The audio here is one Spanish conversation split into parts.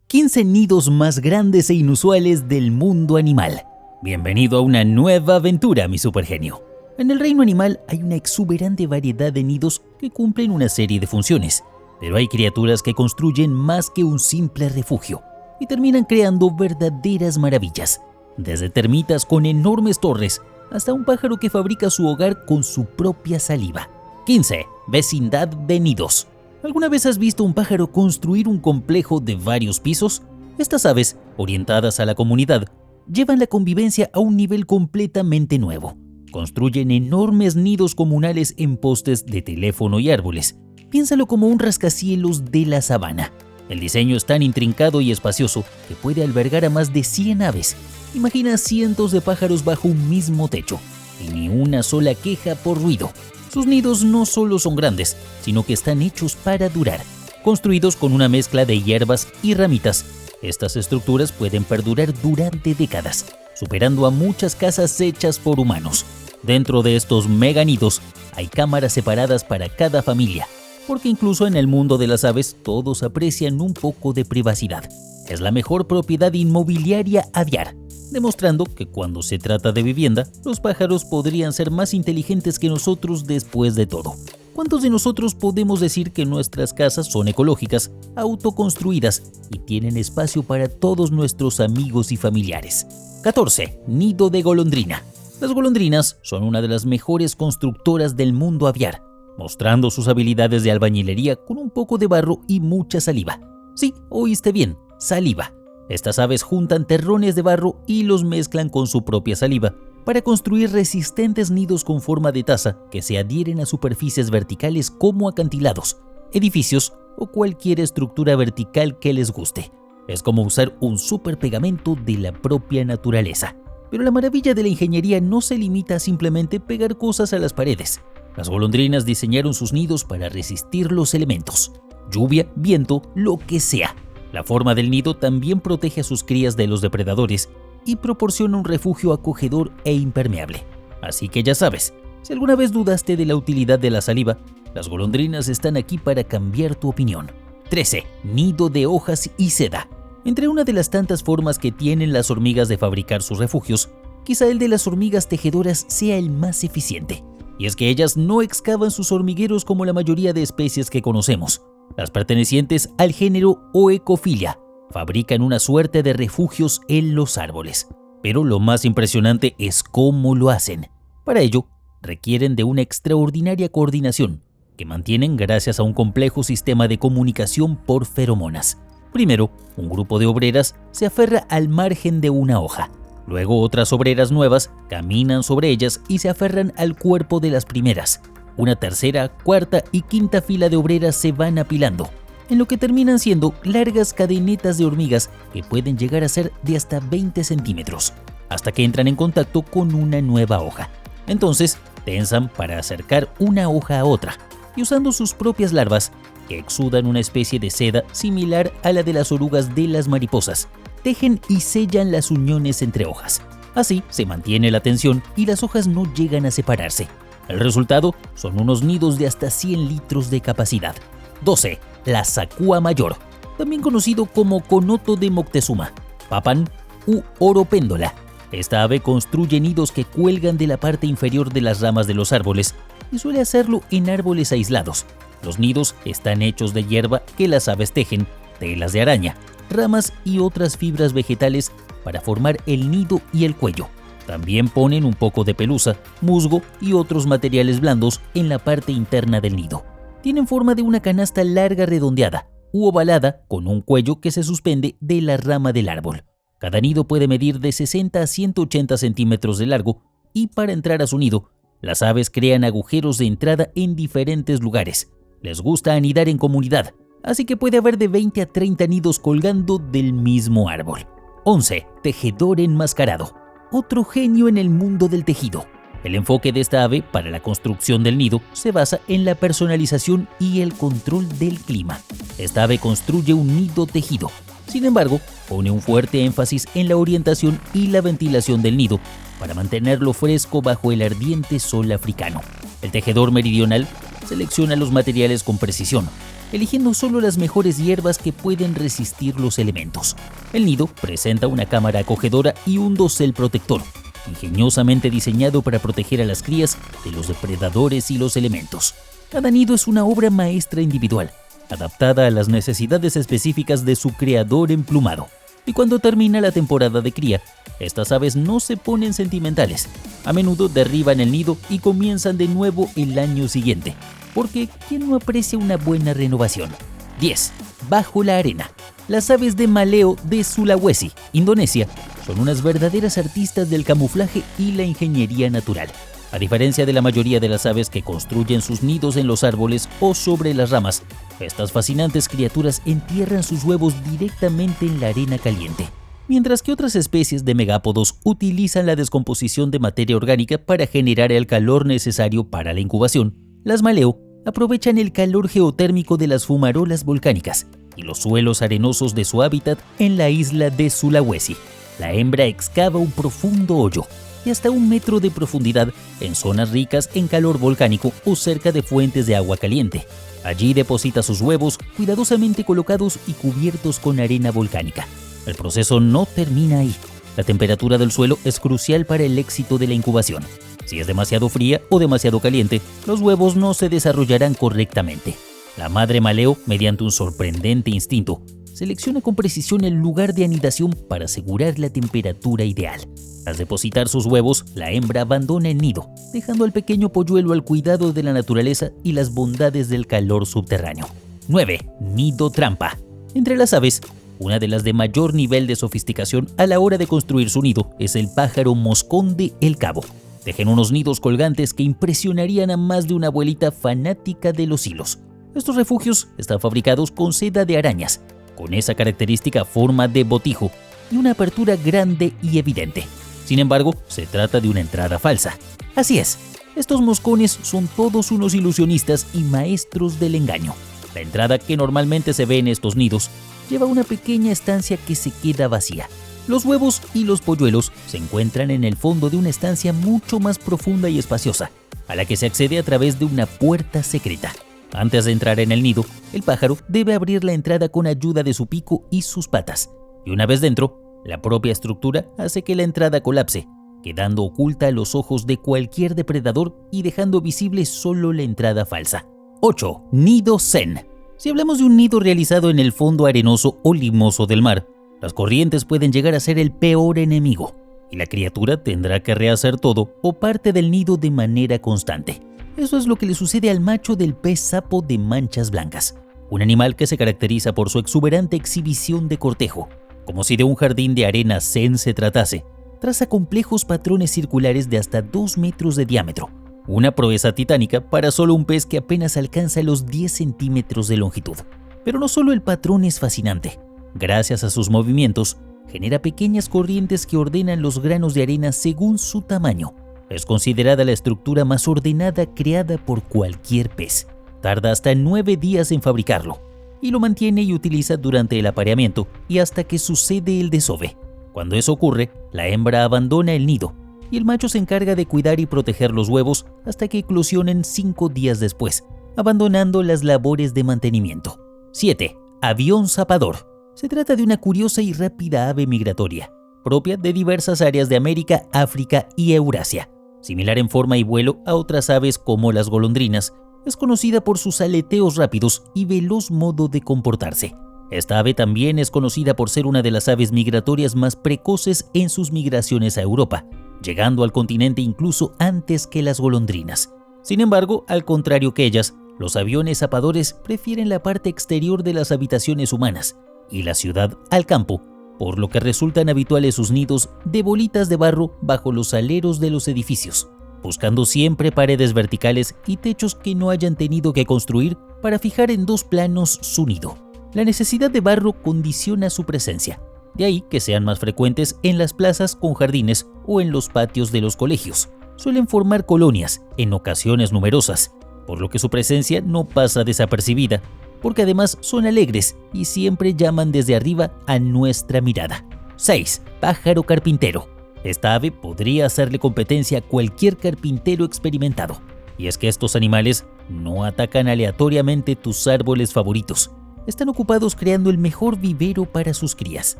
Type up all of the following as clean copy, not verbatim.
15 nidos más grandes e inusuales del mundo animal. Bienvenido a una nueva aventura, mi supergenio. En el reino animal hay una exuberante variedad de nidos que cumplen una serie de funciones, pero hay criaturas que construyen más que un simple refugio y terminan creando verdaderas maravillas, desde termitas con enormes torres hasta un pájaro que fabrica su hogar con su propia saliva. 15. Vecindad de nidos. ¿Alguna vez has visto un pájaro construir un complejo de varios pisos? Estas aves, orientadas a la comunidad, llevan la convivencia a un nivel completamente nuevo. Construyen enormes nidos comunales en postes de teléfono y árboles. Piénsalo como un rascacielos de la sabana. El diseño es tan intrincado y espacioso que puede albergar a más de 100 aves. Imagina cientos de pájaros bajo un mismo techo, y ni una sola queja por ruido. Sus nidos no solo son grandes, sino que están hechos para durar. Construidos con una mezcla de hierbas y ramitas, estas estructuras pueden perdurar durante décadas, superando a muchas casas hechas por humanos. Dentro de estos meganidos hay cámaras separadas para cada familia, porque incluso en el mundo de las aves todos aprecian un poco de privacidad. Es la mejor propiedad inmobiliaria aviar, demostrando que cuando se trata de vivienda, los pájaros podrían ser más inteligentes que nosotros después de todo. ¿Cuántos de nosotros podemos decir que nuestras casas son ecológicas, autoconstruidas y tienen espacio para todos nuestros amigos y familiares? 14. Nido de golondrina. Las golondrinas son una de las mejores constructoras del mundo aviar, mostrando sus habilidades de albañilería con un poco de barro y mucha saliva. Sí, oíste bien, saliva. Estas aves juntan terrones de barro y los mezclan con su propia saliva para construir resistentes nidos con forma de taza que se adhieren a superficies verticales como acantilados, edificios o cualquier estructura vertical que les guste. Es como usar un superpegamento de la propia naturaleza. Pero la maravilla de la ingeniería no se limita a simplemente pegar cosas a las paredes. Las golondrinas diseñaron sus nidos para resistir los elementos, lluvia, viento, lo que sea. La forma del nido también protege a sus crías de los depredadores y proporciona un refugio acogedor e impermeable. Así que ya sabes, si alguna vez dudaste de la utilidad de la saliva, las golondrinas están aquí para cambiar tu opinión. 13. Nido de hojas y seda. Entre una de las tantas formas que tienen las hormigas de fabricar sus refugios, quizá el de las hormigas tejedoras sea el más eficiente. Y es que ellas no excavan sus hormigueros como la mayoría de especies que conocemos. Las pertenecientes al género Oecophilia fabrican una suerte de refugios en los árboles. Pero lo más impresionante es cómo lo hacen. Para ello, requieren de una extraordinaria coordinación que mantienen gracias a un complejo sistema de comunicación por feromonas. Primero, un grupo de obreras se aferra al margen de una hoja. Luego otras obreras nuevas caminan sobre ellas y se aferran al cuerpo de las primeras. Una tercera, cuarta y quinta fila de obreras se van apilando, en lo que terminan siendo largas cadenetas de hormigas que pueden llegar a ser de hasta 20 centímetros, hasta que entran en contacto con una nueva hoja. Entonces, tensan para acercar una hoja a otra, y usando sus propias larvas, que exudan una especie de seda similar a la de las orugas de las mariposas, tejen y sellan las uniones entre hojas. Así se mantiene la tensión y las hojas no llegan a separarse. El resultado son unos nidos de hasta 100 litros de capacidad. 12. La zacúa mayor, también conocido como conoto de Moctezuma, papan u oropéndola. Esta ave construye nidos que cuelgan de la parte inferior de las ramas de los árboles y suele hacerlo en árboles aislados. Los nidos están hechos de hierba que las aves tejen, telas de araña, ramas y otras fibras vegetales para formar el nido y el cuello. También ponen un poco de pelusa, musgo y otros materiales blandos en la parte interna del nido. Tienen forma de una canasta larga redondeada u ovalada con un cuello que se suspende de la rama del árbol. Cada nido puede medir de 60 a 180 centímetros de largo y para entrar a su nido, las aves crean agujeros de entrada en diferentes lugares. Les gusta anidar en comunidad, así que puede haber de 20 a 30 nidos colgando del mismo árbol. 11. Tejedor enmascarado. Otro genio en el mundo del tejido. El enfoque de esta ave para la construcción del nido se basa en la personalización y el control del clima. Esta ave construye un nido tejido. Sin embargo, pone un fuerte énfasis en la orientación y la ventilación del nido para mantenerlo fresco bajo el ardiente sol africano. El tejedor meridional selecciona los materiales con precisión, eligiendo solo las mejores hierbas que pueden resistir los elementos. El nido presenta una cámara acogedora y un dosel protector, ingeniosamente diseñado para proteger a las crías de los depredadores y los elementos. Cada nido es una obra maestra individual, adaptada a las necesidades específicas de su creador emplumado. Y cuando termina la temporada de cría, estas aves no se ponen sentimentales. A menudo derriban el nido y comienzan de nuevo el año siguiente, porque ¿quién no aprecia una buena renovación? 10. Bajo la arena. Las aves de Maleo de Sulawesi, Indonesia, son unas verdaderas artistas del camuflaje y la ingeniería natural. A diferencia de la mayoría de las aves que construyen sus nidos en los árboles o sobre las ramas, estas fascinantes criaturas entierran sus huevos directamente en la arena caliente. Mientras que otras especies de megápodos utilizan la descomposición de materia orgánica para generar el calor necesario para la incubación, las Maleo aprovechan el calor geotérmico de las fumarolas volcánicas y los suelos arenosos de su hábitat en la isla de Sulawesi. La hembra excava un profundo hoyo y hasta 1 metro de profundidad en zonas ricas en calor volcánico o cerca de fuentes de agua caliente. Allí deposita sus huevos cuidadosamente colocados y cubiertos con arena volcánica. El proceso no termina ahí. La temperatura del suelo es crucial para el éxito de la incubación. Si es demasiado fría o demasiado caliente, los huevos no se desarrollarán correctamente. La madre Maleo, mediante un sorprendente instinto, selecciona con precisión el lugar de anidación para asegurar la temperatura ideal. Al depositar sus huevos, la hembra abandona el nido, dejando al pequeño polluelo al cuidado de la naturaleza y las bondades del calor subterráneo. 9. Nido trampa. Entre las aves, una de las de mayor nivel de sofisticación a la hora de construir su nido es el pájaro moscón de El Cabo. Tejen unos nidos colgantes que impresionarían a más de una abuelita fanática de los hilos. Estos refugios están fabricados con seda de arañas, con esa característica forma de botijo y una apertura grande y evidente. Sin embargo, se trata de una entrada falsa. Así es, estos moscones son todos unos ilusionistas y maestros del engaño. La entrada que normalmente se ve en estos nidos lleva una pequeña estancia que se queda vacía. Los huevos y los polluelos se encuentran en el fondo de una estancia mucho más profunda y espaciosa, a la que se accede a través de una puerta secreta. Antes de entrar en el nido, el pájaro debe abrir la entrada con ayuda de su pico y sus patas, y una vez dentro, la propia estructura hace que la entrada colapse, quedando oculta a los ojos de cualquier depredador y dejando visible solo la entrada falsa. 8. Nido zen. Si hablamos de un nido realizado en el fondo arenoso o limoso del mar, las corrientes pueden llegar a ser el peor enemigo, y la criatura tendrá que rehacer todo o parte del nido de manera constante. Eso es lo que le sucede al macho del pez sapo de manchas blancas, un animal que se caracteriza por su exuberante exhibición de cortejo. Como si de un jardín de arena zen se tratase, traza complejos patrones circulares de hasta 2 metros de diámetro, una proeza titánica para solo un pez que apenas alcanza los 10 centímetros de longitud. Pero no solo el patrón es fascinante. Gracias a sus movimientos, genera pequeñas corrientes que ordenan los granos de arena según su tamaño. Es considerada la estructura más ordenada creada por cualquier pez. Tarda hasta 9 días en fabricarlo, y lo mantiene y utiliza durante el apareamiento y hasta que sucede el desove. Cuando eso ocurre, la hembra abandona el nido y el macho se encarga de cuidar y proteger los huevos hasta que eclosionen 5 días después, abandonando las labores de mantenimiento. 7. Avión zapador. Se trata de una curiosa y rápida ave migratoria, propia de diversas áreas de América, África y Eurasia. Similar en forma y vuelo a otras aves como las golondrinas, es conocida por sus aleteos rápidos y veloz modo de comportarse. Esta ave también es conocida por ser una de las aves migratorias más precoces en sus migraciones a Europa, llegando al continente incluso antes que las golondrinas. Sin embargo, al contrario que ellas, los aviones zapadores prefieren la parte exterior de las habitaciones humanas y la ciudad al campo, por lo que resultan habituales sus nidos de bolitas de barro bajo los aleros de los edificios, buscando siempre paredes verticales y techos que no hayan tenido que construir para fijar en 2 planos su nido. La necesidad de barro condiciona su presencia, de ahí que sean más frecuentes en las plazas con jardines o en los patios de los colegios. Suelen formar colonias, en ocasiones numerosas, por lo que su presencia no pasa desapercibida, porque además son alegres y siempre llaman desde arriba a nuestra mirada. 6. Pájaro carpintero. Esta ave podría hacerle competencia a cualquier carpintero experimentado. Y es que estos animales no atacan aleatoriamente tus árboles favoritos. Están ocupados creando el mejor vivero para sus crías.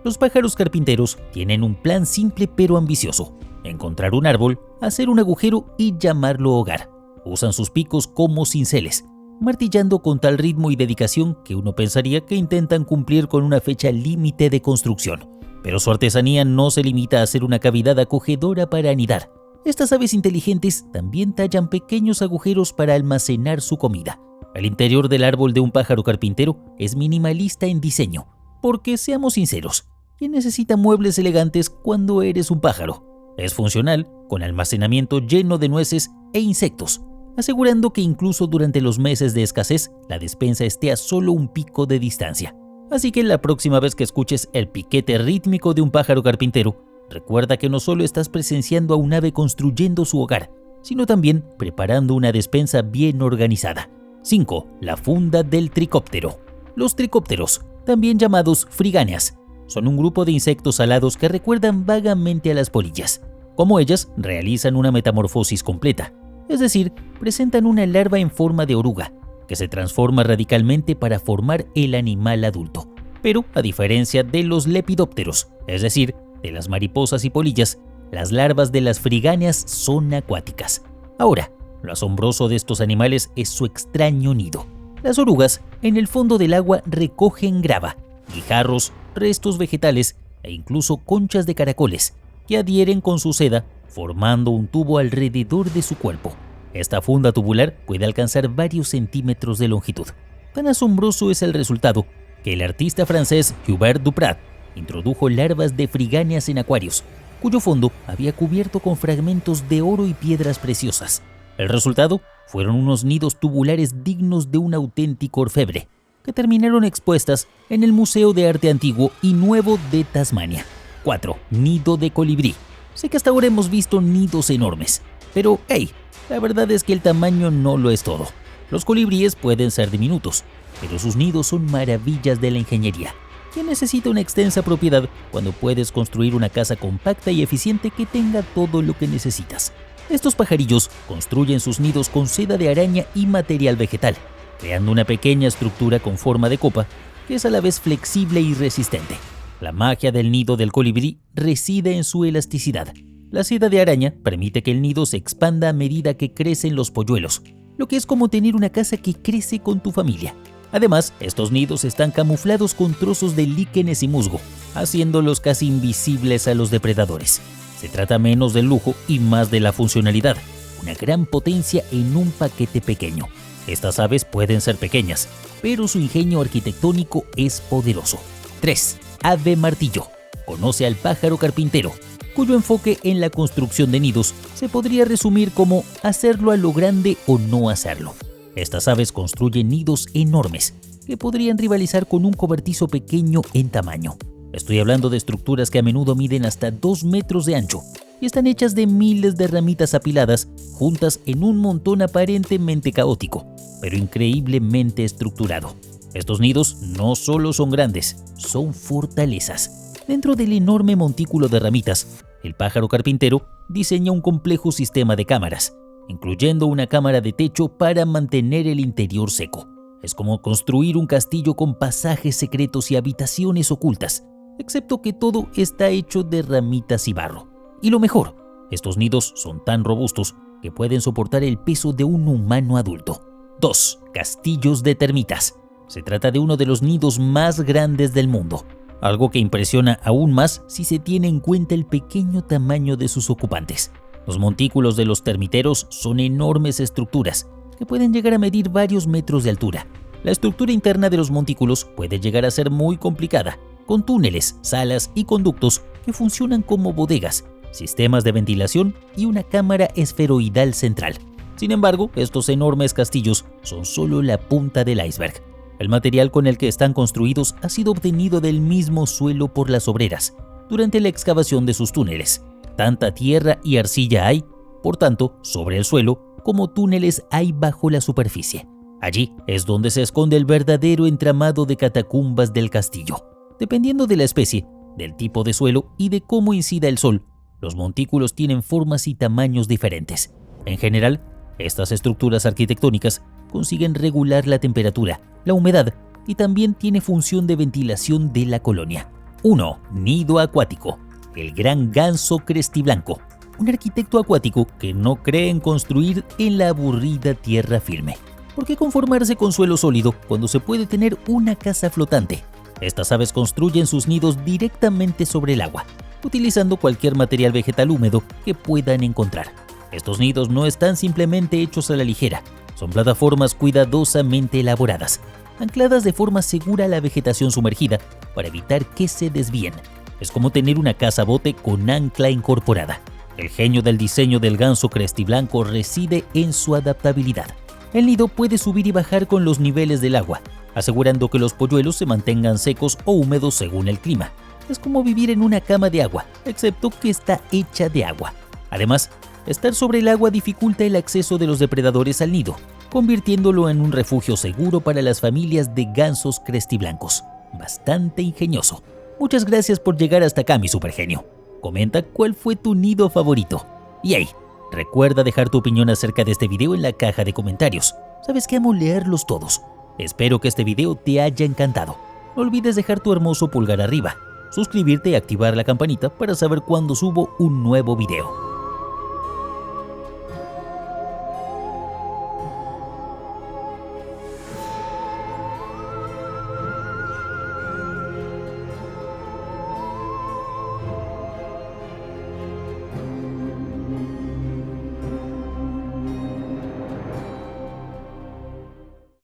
Los pájaros carpinteros tienen un plan simple pero ambicioso: encontrar un árbol, hacer un agujero y llamarlo hogar. Usan sus picos como cinceles, martillando con tal ritmo y dedicación que uno pensaría que intentan cumplir con una fecha límite de construcción. Pero su artesanía no se limita a hacer una cavidad acogedora para anidar. Estas aves inteligentes también tallan pequeños agujeros para almacenar su comida. El interior del árbol de un pájaro carpintero es minimalista en diseño, porque seamos sinceros, ¿quién necesita muebles elegantes cuando eres un pájaro? Es funcional, con almacenamiento lleno de nueces e insectos, asegurando que incluso durante los meses de escasez, la despensa esté a solo un pico de distancia. Así que la próxima vez que escuches el piquete rítmico de un pájaro carpintero, recuerda que no solo estás presenciando a un ave construyendo su hogar, sino también preparando una despensa bien organizada. 5. La funda del tricóptero. Los tricópteros, también llamados frigáneas, son un grupo de insectos alados que recuerdan vagamente a las polillas. Como ellas, realizan una metamorfosis completa, es decir, presentan una larva en forma de oruga, que se transforma radicalmente para formar el animal adulto. Pero, a diferencia de los lepidópteros, es decir, de las mariposas y polillas, las larvas de las frigáneas son acuáticas. Ahora, lo asombroso de estos animales es su extraño nido. Las orugas, en el fondo del agua, recogen grava, guijarros, restos vegetales e incluso conchas de caracoles, que adhieren con su seda, formando un tubo alrededor de su cuerpo. Esta funda tubular puede alcanzar varios centímetros de longitud. Tan asombroso es el resultado que el artista francés Hubert Duprat introdujo larvas de frigáneas en acuarios, cuyo fondo había cubierto con fragmentos de oro y piedras preciosas. El resultado fueron unos nidos tubulares dignos de un auténtico orfebre, que terminaron expuestas en el Museo de Arte Antiguo y Nuevo de Tasmania. 4. Nido de colibrí. Sé que hasta ahora hemos visto nidos enormes, pero hey, la verdad es que el tamaño no lo es todo. Los colibríes pueden ser diminutos, pero sus nidos son maravillas de la ingeniería. ¿Quién necesita una extensa propiedad cuando puedes construir una casa compacta y eficiente que tenga todo lo que necesitas? Estos pajarillos construyen sus nidos con seda de araña y material vegetal, creando una pequeña estructura con forma de copa que es a la vez flexible y resistente. La magia del nido del colibrí reside en su elasticidad. La seda de araña permite que el nido se expanda a medida que crecen los polluelos, lo que es como tener una casa que crece con tu familia. Además, estos nidos están camuflados con trozos de líquenes y musgo, haciéndolos casi invisibles a los depredadores. Se trata menos del lujo y más de la funcionalidad, una gran potencia en un paquete pequeño. Estas aves pueden ser pequeñas, pero su ingenio arquitectónico es poderoso. 3. Ave martillo. Conoce al pájaro carpintero, cuyo enfoque en la construcción de nidos se podría resumir como hacerlo a lo grande o no hacerlo. Estas aves construyen nidos enormes que podrían rivalizar con un cobertizo pequeño en tamaño. Estoy hablando de estructuras que a menudo miden hasta 2 metros de ancho y están hechas de miles de ramitas apiladas juntas en un montón aparentemente caótico, pero increíblemente estructurado. Estos nidos no solo son grandes, son fortalezas. Dentro del enorme montículo de ramitas, el pájaro carpintero diseña un complejo sistema de cámaras, incluyendo una cámara de techo para mantener el interior seco. Es como construir un castillo con pasajes secretos y habitaciones ocultas, excepto que todo está hecho de ramitas y barro. Y lo mejor, estos nidos son tan robustos que pueden soportar el peso de un humano adulto. 2. Castillos de termitas. Se trata de uno de los nidos más grandes del mundo, algo que impresiona aún más si se tiene en cuenta el pequeño tamaño de sus ocupantes. Los montículos de los termiteros son enormes estructuras que pueden llegar a medir varios metros de altura. La estructura interna de los montículos puede llegar a ser muy complicada, con túneles, salas y conductos que funcionan como bodegas, sistemas de ventilación y una cámara esferoidal central. Sin embargo, estos enormes castillos son solo la punta del iceberg. El material con el que están construidos ha sido obtenido del mismo suelo por las obreras durante la excavación de sus túneles. Tanta tierra y arcilla hay, por tanto, sobre el suelo, como túneles hay bajo la superficie. Allí es donde se esconde el verdadero entramado de catacumbas del castillo. Dependiendo de la especie, del tipo de suelo y de cómo incida el sol, los montículos tienen formas y tamaños diferentes. En general, Estas estructuras arquitectónicas consiguen regular la temperatura, la humedad y también tiene función de ventilación de la colonia. 1. Nido acuático. El gran ganso crestiblanco. Un arquitecto acuático que no cree en construir en la aburrida tierra firme. ¿Por qué conformarse con suelo sólido cuando se puede tener una casa flotante? Estas aves construyen sus nidos directamente sobre el agua, utilizando cualquier material vegetal húmedo que puedan encontrar. Estos nidos no están simplemente hechos a la ligera, son plataformas cuidadosamente elaboradas, ancladas de forma segura a la vegetación sumergida para evitar que se desvíen. Es como tener una casa bote con ancla incorporada. El genio del diseño del ganso crestiblanco reside en su adaptabilidad. El nido puede subir y bajar con los niveles del agua, asegurando que los polluelos se mantengan secos o húmedos según el clima. Es como vivir en una cama de agua, excepto que está hecha de agua. Además, estar sobre el agua dificulta el acceso de los depredadores al nido, convirtiéndolo en un refugio seguro para las familias de gansos crestiblancos. Bastante ingenioso. Muchas gracias por llegar hasta acá, mi supergenio. Comenta cuál fue tu nido favorito. Y hey, recuerda dejar tu opinión acerca de este video en la caja de comentarios. Sabes que amo leerlos todos. Espero que este video te haya encantado. No olvides dejar tu hermoso pulgar arriba, suscribirte y activar la campanita para saber cuando subo un nuevo video.